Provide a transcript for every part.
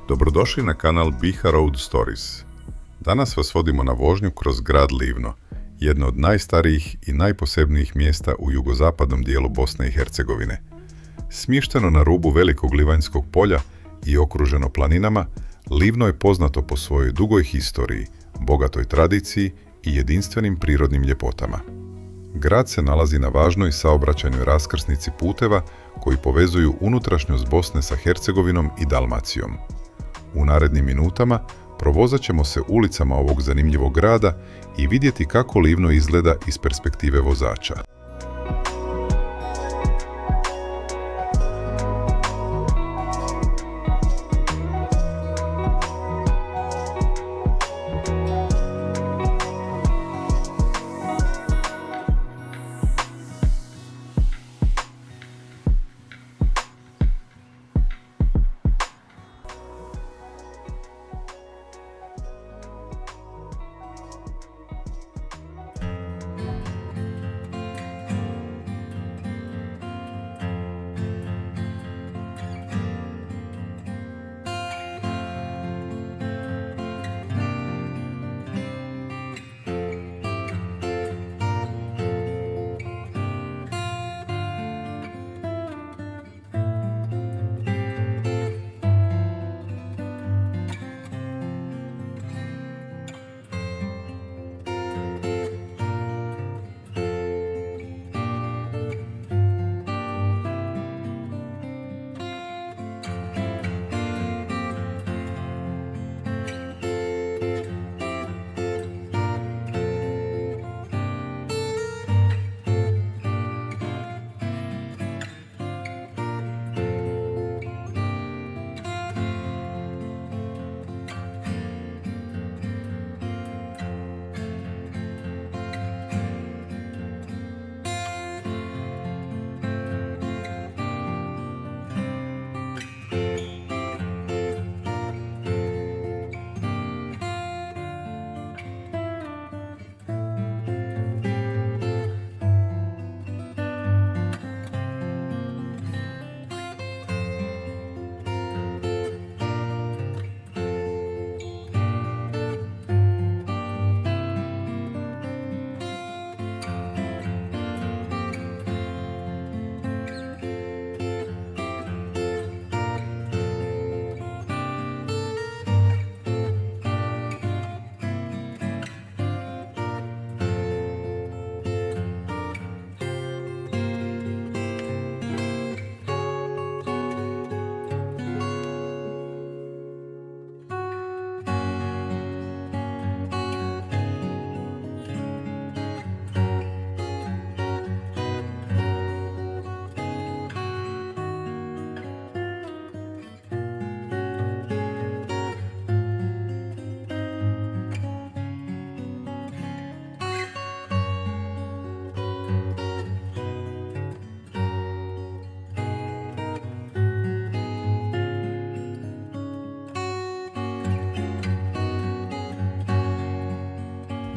Dobrodošli na kanal Biha Road Stories. Danas vas vodimo na vožnju kroz grad Livno, jedno od najstarijih i najposebnijih mjesta u jugozapadnom dijelu Bosne i Hercegovine. Smješteno na rubu velikog Livanjskog polja i okruženo planinama, Livno je poznato po svojoj dugoj historiji, bogatoj tradiciji i jedinstvenim prirodnim ljepotama. Grad se nalazi na važnoj saobraćajnoj raskrsnici puteva koji povezuju unutrašnjost Bosne sa Hercegovinom i Dalmacijom. U narednim minutama provozat ćemo se ulicama ovog zanimljivog grada i vidjeti kako Livno izgleda iz perspektive vozača.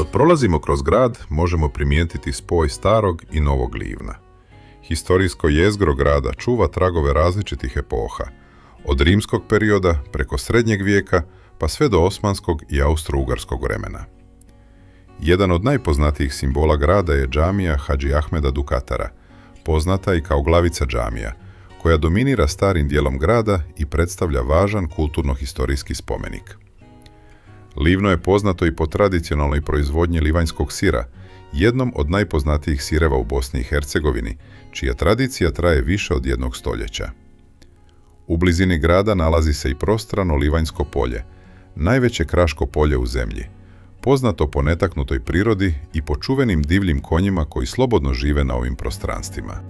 Dok prolazimo kroz grad, možemo primijetiti spoj starog i novog Livna. Historijsko jezgro grada čuva tragove različitih epoha, od rimskog perioda preko srednjeg vijeka pa sve do osmanskog i austro-ugarskog vremena. Jedan od najpoznatijih simbola grada je džamija Hadži Ahmeda Dukatara, poznata i kao glavica džamija, koja dominira starim dijelom grada i predstavlja važan kulturno-historijski spomenik. Livno je poznato i po tradicionalnoj proizvodnji livanjskog sira, jednom od najpoznatijih sireva u Bosni i Hercegovini, čija tradicija traje više od 1 stoljeća. U blizini grada nalazi se i prostrano Livanjsko polje, najveće kraško polje u zemlji, poznato po netaknutoj prirodi i po čuvenim divljim konjima koji slobodno žive na ovim prostranstvima.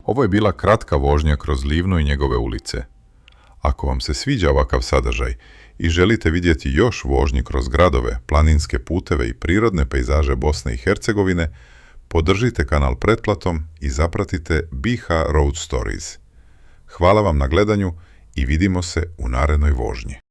Ovo je bila kratka vožnja kroz Livno i njegove ulice. Ako vam se sviđa ovakav sadržaj i želite vidjeti još vožnji kroz gradove, planinske puteve i prirodne pejzaže Bosne i Hercegovine, podržite kanal pretplatom i zapratite BiH Road Stories. Hvala vam na gledanju i vidimo se u narednoj vožnji.